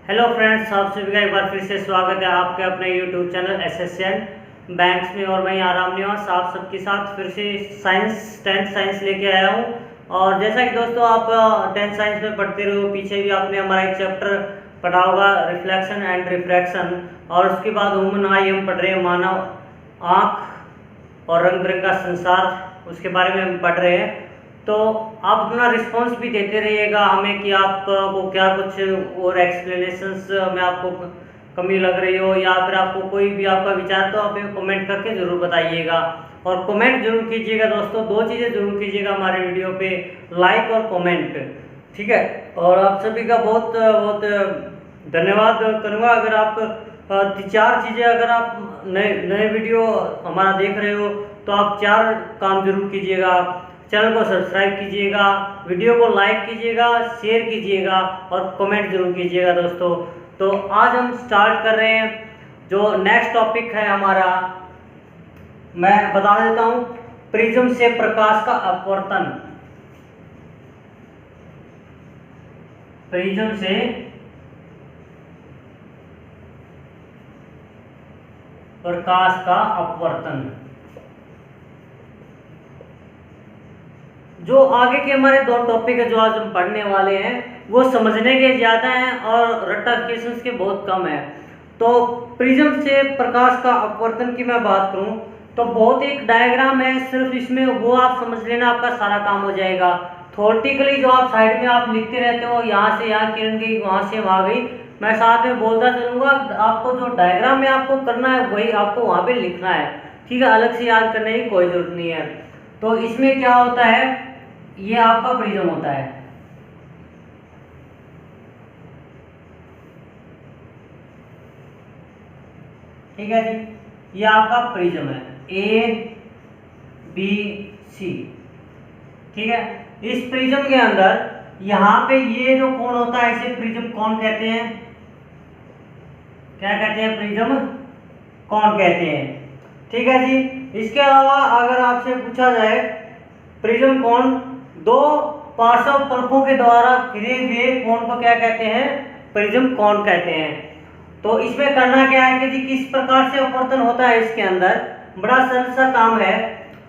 Hello friends, आप सभी का एक बार फिर से स्वागत है आपके अपने यूट्यूब चैनल एसएसएन बैंक्स में। और मैं आराम निवास आप सबके साथ फिर से टेंथ साइंस लेके आया हूँ। और जैसा कि दोस्तों आप टेंथ साइंस में पढ़ते रहे हो, पीछे भी आपने हमारा एक चैप्टर पढ़ा होगा रिफ्लेक्शन एंड रिफ्रैक्शन, और उसके बाद ह्यूमन आई हम पढ़ रहे हैं मानव आँख और रंग बिरंग का संसार, उसके बारे में हम पढ़ रहे हैं। तो आप अपना रिस्पॉन्स भी देते रहिएगा हमें कि आपको क्या कुछ और एक्सप्लेनेशंस में आपको कमी लग रही हो, या फिर आपको कोई भी आपका विचार तो आप कमेंट करके ज़रूर बताइएगा। और कमेंट जरूर कीजिएगा दोस्तों, दो चीज़ें जरूर कीजिएगा हमारे वीडियो पे, लाइक और कमेंट, ठीक है। और आप सभी का बहुत बहुत धन्यवाद करूँगा अगर आप चार चीज़ें, अगर आप नए नए वीडियो हमारा देख रहे हो तो आप चार काम जरूर कीजिएगा। चैनल को सब्सक्राइब कीजिएगा, वीडियो को लाइक कीजिएगा, शेयर कीजिएगा और कमेंट जरूर कीजिएगा दोस्तों। तो आज हम स्टार्ट कर रहे हैं, जो नेक्स्ट टॉपिक है हमारा, मैं बता देता हूँ, प्रिज्म से प्रकाश का अपवर्तन। प्रिज्म से प्रकाश का अपवर्तन। जो आगे के हमारे दो टॉपिक है जो आज हम पढ़ने वाले हैं, वो समझने के ज़्यादा हैं और रट्टाफिकेशंस के बहुत कम है। तो प्रिज्म से प्रकाश का अपवर्तन की मैं बात करूं तो बहुत एक डायग्राम है, सिर्फ इसमें वो आप समझ लेना, आपका सारा काम हो जाएगा। थोरटिकली जो आप साइड में आप लिखते रहते हो, यहाँ से यहाँ किरण गई, वहाँ से वहाँ गई, मैं साथ में बोलता चलूँगा। आपको जो डायग्राम में आपको करना है वही आपको वहाँ पे लिखना है, ठीक है। अलग से याद करने की कोई ज़रूरत नहीं है। तो इसमें क्या होता है, ये आपका प्रिज्म होता है, ठीक है जी। ये आपका प्रिज्म है ए बी सी, ठीक है। इस प्रिज्म के अंदर यहाँ पे ये जो कोण होता है इसे प्रिज्म कोण कहते हैं। क्या कहते हैं? प्रिज्म कोण कहते हैं, ठीक है जी। इसके अलावा अगर आपसे पूछा जाए, प्रिज्म कोण दो पार्श्व पलकों के द्वारा घिरे हुए कोण को क्या कहते हैं? प्रिज्म कोण कहते हैं। तो इसमें करना क्या है कि जी किस प्रकार से अपवर्तन होता है इसके अंदर, बड़ा सरल सा काम है।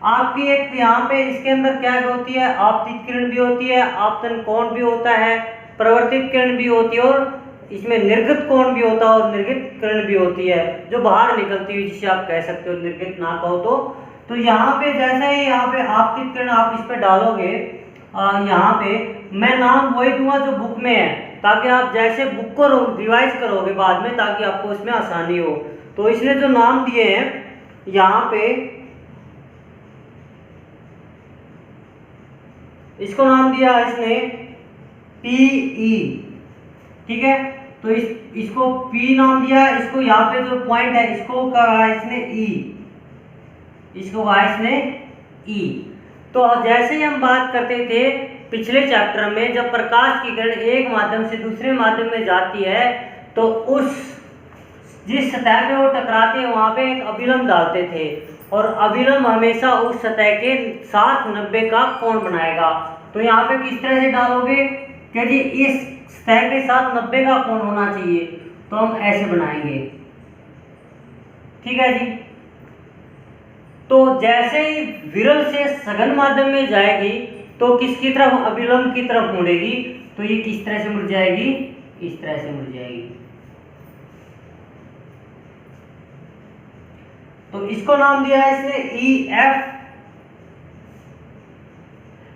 आपकी एक यहाँ पे इसके अंदर क्या होती है, आपतित किरण भी होती है, आपतन कोण भी होता है, प्रवर्तित किरण भी होती है, और इसमें निर्गत कोण भी होता है और निर्गत किरण भी होती है जो बाहर निकलती है, जिसे आप कह सकते हो निर्गत ना कहो तो यहाँ पे जैसे ही यहाँ पे आपतित किरण आप इस पे डालोगे, यहाँ पे मैं नाम वही दूंगा जो बुक में है, ताकि आप जैसे बुक को रिवाइज करोगे बाद में, ताकि आपको इसमें आसानी हो। तो इसने जो नाम दिए हैं यहाँ पे, इसको नाम दिया इसने PE, ठीक है। तो इसको P नाम दिया, इसको यहाँ पे जो पॉइंट है इसको कहा इसने E, इसको कहा इसने E। तो जैसे ही हम बात करते थे पिछले चैप्टर में, जब प्रकाश की किरण एक माध्यम से दूसरे माध्यम में जाती है तो उस जिस सतह पे वो टकराते हैं वहां पे एक अभिलंब डालते थे, और अभिलंब हमेशा उस सतह के साथ 90 का कोण बनाएगा। तो यहाँ पे किस तरह से डालोगे कि जी इस सतह के साथ 90 का कोण होना चाहिए, तो हम ऐसे बनाएंगे, ठीक है जी। तो जैसे ही विरल से सघन माध्यम में जाएगी तो किसकी तरफ? अभिलंब की तरफ मुड़ेगी। तो ये किस तरह से मुड़ जाएगी? इस तरह से मुड़ जाएगी। तो इसको नाम दिया है इसने EF।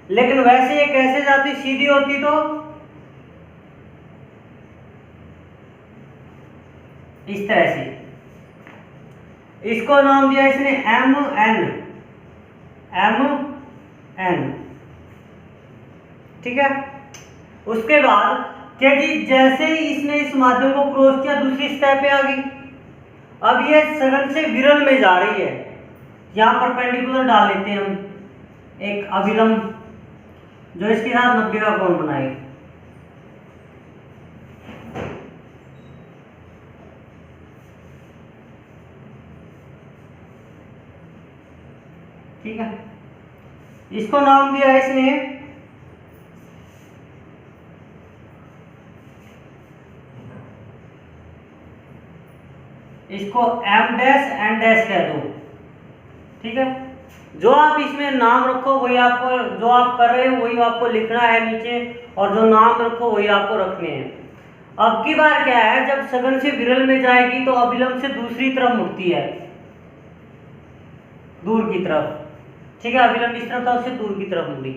लेकिन वैसे ये कैसे जाती? सीधी होती तो इस तरह से। इसको नाम दिया इसने MN, ठीक है। उसके बाद क्या जी, जैसे ही इसने इस माध्यम को क्रॉस किया दूसरी सतह पे आ गई। अब ये सघन से विरल में जा रही है, यहाँ परपेंडिकुलर डाल लेते हैं हम एक अभिलंब जो इसके साथ 90 का कोण बनाएगी, ठीक है। इसको नाम दिया है इसने इसको एम डैश एन डैश कह दो। ठीक है, जो आप इसमें नाम रखो वही आपको, जो आप कर रहे हो वही आपको लिखना है नीचे, और जो नाम रखो वही आपको रखने हैं। अब की बार क्या है, जब सघन से विरल में जाएगी तो अविलंब से दूसरी तरफ मुड़ती है, दूर की तरफ। ठीक है, अविलंब इस तरफ था, उससे दूर की तरफ मुड़ी।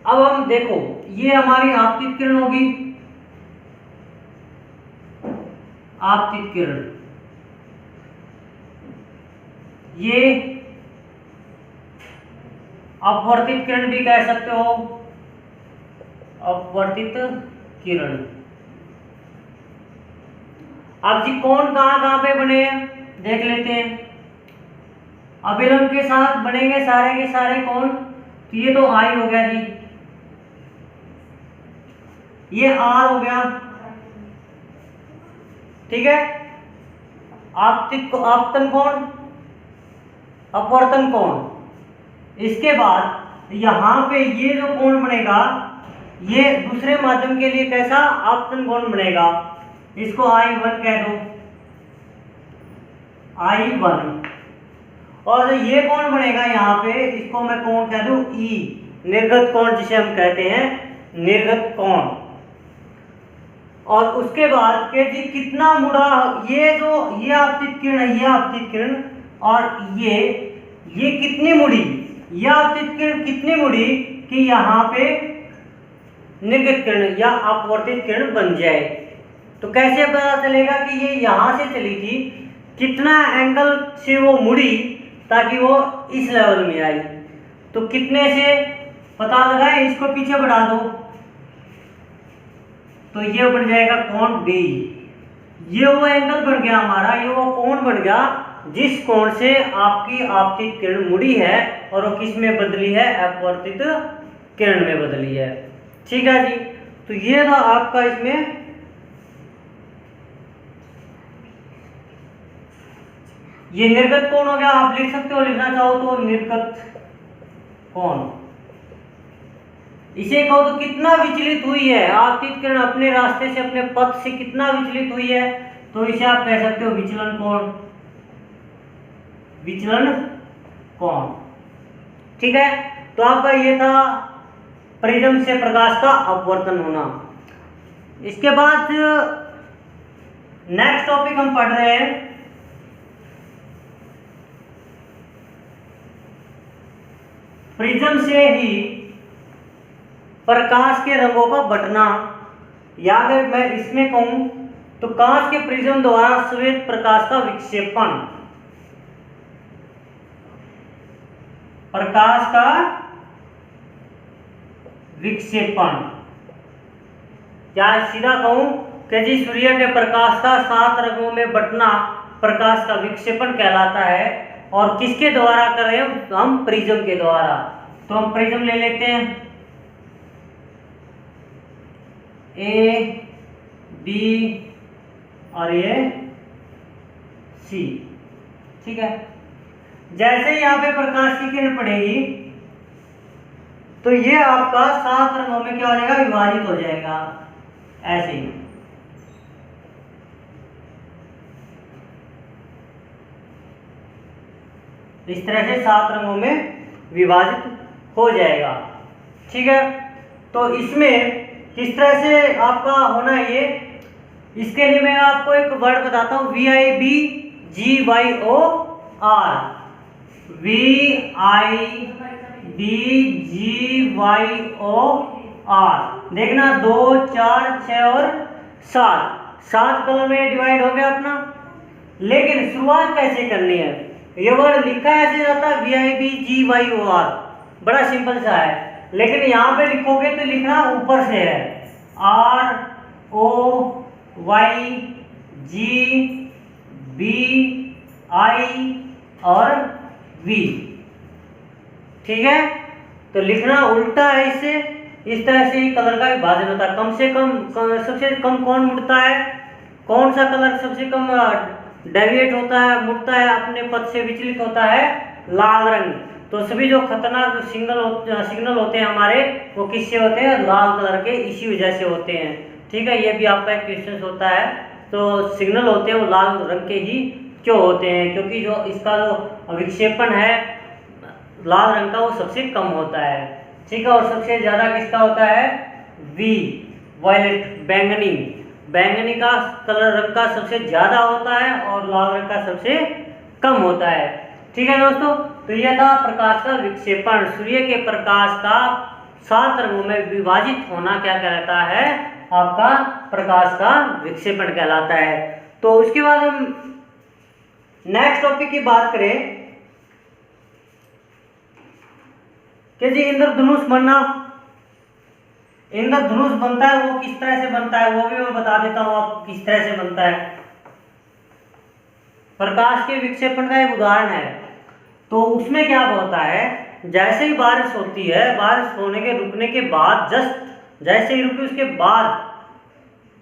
अब हम देखो, ये हमारी आपतित किरण होगी, आपतित किरण, ये अपवर्तित किरण भी कह सकते हो, अपवर्तित किरण। अब जी कोण कहां कहां पे बने हैं देख लेते हैं। अविलंब के साथ बनेंगे सारे के सारे कोण, तो ये तो आई हो गया जी, ये आर हो गया। ठीक है, आपतन कोण, अपवर्तन कोण। इसके बाद यहां पे ये जो कोण बनेगा, ये दूसरे माध्यम के लिए कैसा आपतन कोण बनेगा, इसको I1 कह दो, I1। और जो ये कोण बनेगा यहाँ पे, इसको मैं कोण कह दूं E, निर्गत कोण जिसे हम कहते हैं, निर्गत कोण। और उसके बाद के जी कितना मुड़ा, ये जो ये आपतित किरण है, ये आपतित किरण, और ये कितनी मुड़ी, ये आपतित किरण कितनी मुड़ी कि यहाँ पे निर्गत किरण या अपवर्तित किरण बन जाए। तो कैसे पता चलेगा कि ये यहाँ से चली थी, कितना एंगल से वो मुड़ी ताकि वो इस लेवल में आई, तो कितने से पता लगाए, इसको पीछे बढ़ा दो तो ये बन जाएगा कोण डी। ये वो एंगल बन गया हमारा, ये वो कोण बन गया जिस कोण से आपकी आपतित किरण मुड़ी है, और वो किस में बदली है, अपवर्तित किरण में बदली है। ठीक है जी, तो ये था आपका इसमें ये निर्गत कोण हो गया। आप लिख सकते हो, लिखना चाहो तो निर्गत कोण। इसे कहो तो कितना विचलित हुई है आपतित किरण, अपने रास्ते से, अपने पथ से कितना विचलित हुई है, तो इसे आप कह सकते हो विचलन कोण, विचलन कोण। ठीक है, तो आपका ये था प्रिज्म से प्रकाश का अपवर्तन होना। इसके बाद नेक्स्ट टॉपिक हम पढ़ रहे हैं प्रिज्म से ही प्रकाश के रंगों का बंटना, या अगर मैं इसमें कहूं तो कांच के प्रिज्म द्वारा श्वेत प्रकाश का विक्षेपण, प्रकाश का विक्षेपण, या सीधा कहूं कि जी सूर्य के प्रकाश का 7 रंगों में बंटना प्रकाश का विक्षेपण कहलाता है। और किसके द्वारा कर रहे हैं हम, प्रिज्म के द्वारा। तो हम प्रिज्म ले लेते हैं, ए, बी और ये सी। ठीक है, जैसे ही यहाँ पे प्रकाश की किरण पड़ेगी तो ये आपका 7 रंगों में क्या हो जाएगा, विभाजित हो जाएगा, ऐसे ही। इस तरह से 7 रंगों में विभाजित हो जाएगा। ठीक है, तो इसमें किस तरह से आपका होना है ये, इसके लिए मैं आपको एक वर्ड बताता हूं, VIBGYOR, VIBGYOR। देखना 2, 4, 6 और 7 कलर में डिवाइड हो गया अपना। लेकिन शुरुआत कैसे करनी है, ये वर्ड लिखा ऐसे जाता है VIBGYOR, बड़ा सिंपल सा है, लेकिन यहाँ पे लिखोगे तो लिखना ऊपर से है, ROYGBI और V। ठीक है, तो लिखना उल्टा है इससे, इस तरह से कलर का विभाजन होता है। कम से कम सबसे कम कौन मुड़ता है, कौन सा कलर सबसे कम डेविएट होता है, मुड़ता है, अपने पथ से विचलित होता है, लाल रंग। तो सभी जो खतरनाक सिग्नल होते हैं हमारे, वो किससे होते हैं, लाल कलर के, इसी वजह से होते हैं। ठीक है, ये भी आपका एक क्वेश्चन होता है तो सिग्नल होते हैं वो लाल रंग के ही क्यों होते हैं? क्योंकि जो इसका जो विक्षेपण है लाल रंग का वो सबसे कम होता है, ठीक है। और सबसे ज़्यादा किसका होता है? वी वायलेट, बैंगनी, बैंगनी का कलर रंग का सबसे ज़्यादा होता है और लाल रंग का सबसे कम होता है, ठीक है दोस्तों। तो यह था प्रकाश का विक्षेपण। सूर्य के प्रकाश का 7 रंगों में विभाजित होना क्या कहलाता है? आपका प्रकाश का विक्षेपण कहलाता है। तो उसके बाद हम नेक्स्ट टॉपिक की बात करें कि जी इंद्रधनुष बनना। इंद्रधनुष बनता है वो किस तरह से बनता है वो भी मैं बता देता हूं आपको किस तरह से बनता है। प्रकाश के विक्षेपण का एक उदाहरण है। तो उसमें क्या होता है, जैसे ही बारिश होती है, बारिश होने के रुकने के बाद जस्ट जैसे ही रुकी उसके बाद,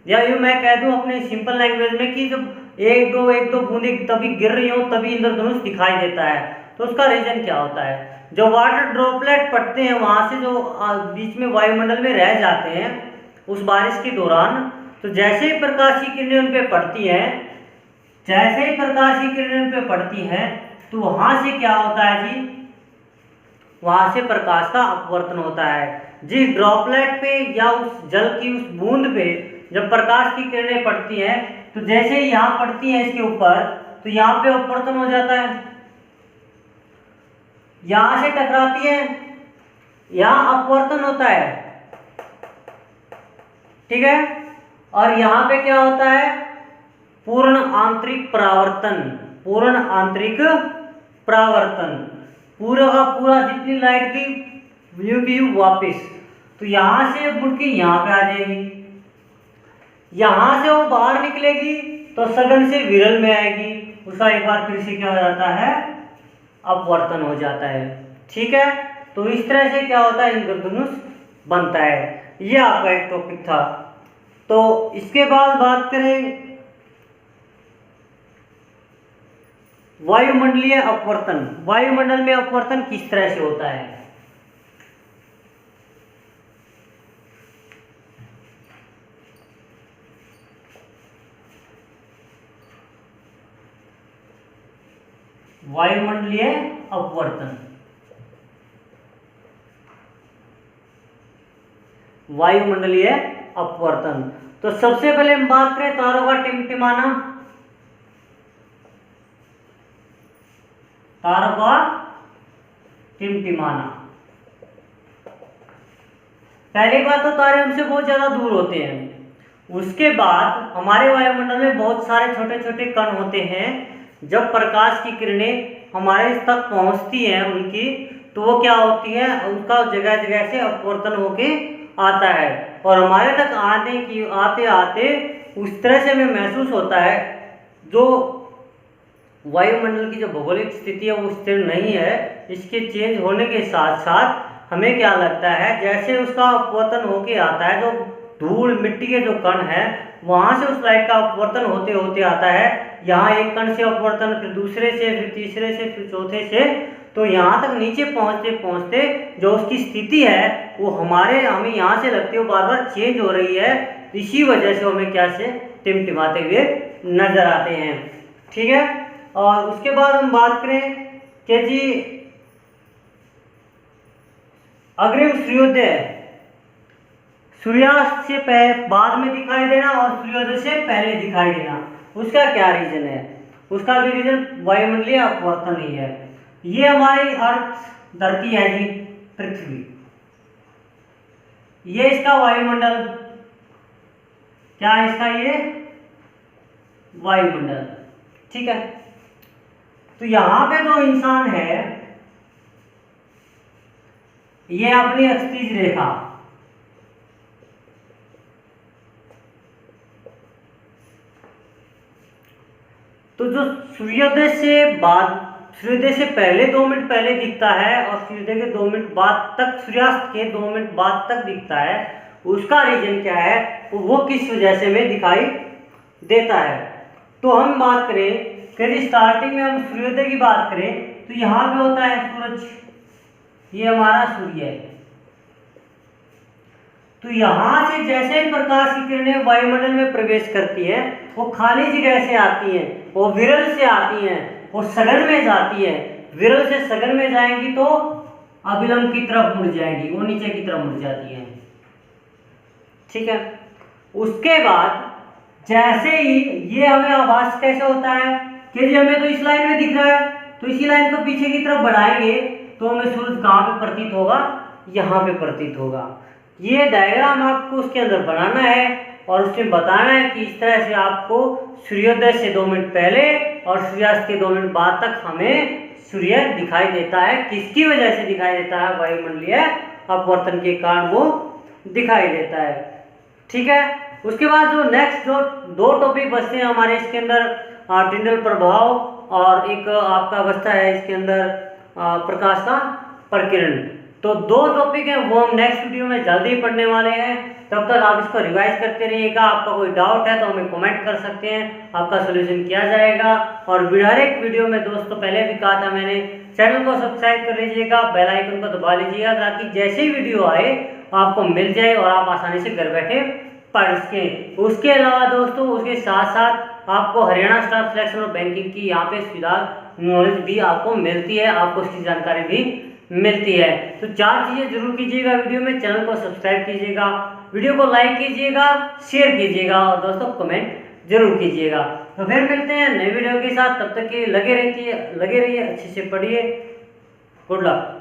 या यूँ मैं कह दूं अपने सिंपल लैंग्वेज में कि जब एक दो बूंदें तभी गिर रही हो तभी इंद्रधनुष दिखाई देता है। तो उसका रीजन क्या होता है? जो वाटर ड्रॉपलेट पड़ते हैं वहां से जो बीच में वायुमंडल में रह जाते हैं उस बारिश के दौरान, तो जैसे ही प्रकाश की किरणें उन पे पड़ती हैं, जैसे ही प्रकाश की किरणें उन पे पड़ती हैं, तो वहां से क्या होता है जी? वहां से प्रकाश का अपवर्तन होता है। जिस ड्रॉपलेट पे या उस जल की उस बूंद पे जब प्रकाश की किरणें पड़ती हैं, तो जैसे ही यहाँ पड़ती हैं इसके ऊपर, तो यहाँ पे अपवर्तन हो जाता है। यहां से टकराती है, यहां अपवर्तन होता है, ठीक है। और यहां पे क्या होता है? पूर्ण आंतरिक परावर्तन। पूर्ण आंतरिक परावर्तन, पूरा का पूरा जितनी लाइट की व्यू की वापस, तो यहां से मुड़ के यहां पे आ जाएगी, यहां से वो बाहर निकलेगी तो सघन से विरल में आएगी, उसका एक बार फिर से क्या हो जाता है? अपवर्तन हो जाता है, ठीक है। तो इस तरह से क्या होता है? इंद्रधनुष बनता है। ये आपका एक टॉपिक था। तो इसके बाद बात करें वायुमंडलीय अपवर्तन। वायुमंडल में अपवर्तन किस तरह से होता है? वायुमंडलीय अपवर्तन, वायुमंडलीय अपवर्तन। तो सबसे पहले हम बात करें तारों का टिमटिमाना। तारों का टिमटिमाना, पहली बात तो तारे हमसे बहुत ज्यादा दूर होते हैं। उसके बाद हमारे वायुमंडल में बहुत सारे छोटे छोटे कण होते हैं। जब प्रकाश की किरणें हमारे तक पहुंचती हैं उनकी, तो वो क्या होती है? उनका जगह जगह से अपवर्तन होके आता है और हमारे तक आते आते उस तरह से हमें महसूस होता है, जो वायुमंडल की जो भौगोलिक स्थिति है वो स्थिर नहीं है। इसके चेंज होने के साथ साथ हमें क्या लगता है, जैसे उसका अपवर्तन होके आता है, जो धूल मिट्टी के जो कण हैं वहां से उस लाइट का अपवर्तन होते होते आता है। यहाँ एक कण से अपवर्तन, फिर दूसरे से, फिर तीसरे से, फिर चौथे से, तो यहाँ तक नीचे पहुँचते पहुँचते जो उसकी स्थिति है वो हमें यहाँ से लगती है बार बार चेंज हो रही है। इसी वजह से हमें क्या से टिमटिमाते हुए नजर आते हैं, ठीक है। और उसके बाद हम बात करें कि जी अग्रिम सूर्योदय, सूर्यास्त से बाद में दिखाई देना और सूर्योदय से पहले दिखाई देना, उसका क्या रीजन है? उसका भी रीजन वायुमंडलीय अपवर्तन ही है। ये हमारी अर्थ धरती है जी, पृथ्वी, ये इसका वायुमंडल, क्या है इसका? ये वायुमंडल, ठीक है। तो यहां पे जो इंसान है ये अपनी क्षैतिज रेखा, तो जो सूर्योदय से पहले 2 मिनट पहले दिखता है और सूर्योदय के 2 मिनट बाद तक, सूर्यास्त के 2 मिनट बाद तक दिखता है, उसका रीजन क्या है? वो किस वजह से हमें दिखाई देता है? तो हम बात करें कि स्टार्टिंग में हम सूर्योदय की बात करें तो यहाँ पे होता है सूरज, ये हमारा सूर्य है। तो यहाँ से जैसे ही प्रकाश की किरणें वायुमंडल में प्रवेश करती है, वो खाली जगह से आती हैं, वो विरल से आती हैं, वो सघन में जाती है। विरल से सघन में जाएंगी तो अभिलंब की तरफ मुड़ जाएंगी, वो नीचे की तरफ मुड़ जाती है। ठीक है, उसके बाद जैसे ही ये हमें आभास कैसे होता है कि हमें तो इस लाइन में दिख रहा है, तो इसी लाइन को पीछे की तरफ बढ़ाएंगे तो हमें सूरज कहाँ पे प्रतीत होगा, यहाँ पे प्रतीत होगा। ये डायग्राम आपको उसके अंदर बनाना है और उसमें बताना है कि इस तरह से आपको सूर्योदय से 2 मिनट पहले और सूर्यास्त के 2 मिनट बाद तक हमें सूर्य दिखाई देता है। किसकी वजह से दिखाई देता है? वायुमंडलीय अपवर्तन के कारण वो दिखाई देता है। ठीक है, उसके बाद जो नेक्स्ट जो 2 टॉपिक बचते हैं हमारे इसके अंदर, टिंडल प्रभाव और एक आपका बचता है इसके अंदर प्रकाश का प्रकीर्ण। तो 2 टॉपिक हैं वो हम नेक्स्ट वीडियो में जल्दी पढ़ने वाले हैं। तब तक आप इसको रिवाइज करते रहिएगा। आपका कोई डाउट है तो हमें कमेंट कर सकते हैं, आपका सोल्यूशन किया जाएगा। और हर एक वीडियो में दोस्तों पहले भी कहा था मैंने, चैनल को सब्सक्राइब कर लीजिएगा, बेल आइकन को दबा लीजिएगा ताकि जैसे ही वीडियो आए आपको मिल जाए और आप आसानी से घर बैठे पढ़ सकें। उसके अलावा दोस्तों उसके साथ साथ आपको हरियाणा स्टाफ सिलेक्शन और बैंकिंग की यहाँ पे सुविधा नॉलेज भी आपको मिलती है, आपको इसकी जानकारी भी मिलती है। तो 4 चीज़ें जरूर कीजिएगा वीडियो में, चैनल को सब्सक्राइब कीजिएगा, वीडियो को लाइक कीजिएगा, शेयर कीजिएगा और दोस्तों कमेंट जरूर कीजिएगा। तो फिर मिलते हैं नए वीडियो के साथ, तब तक के लगे रहिए, अच्छे से पढ़िए। Good luck.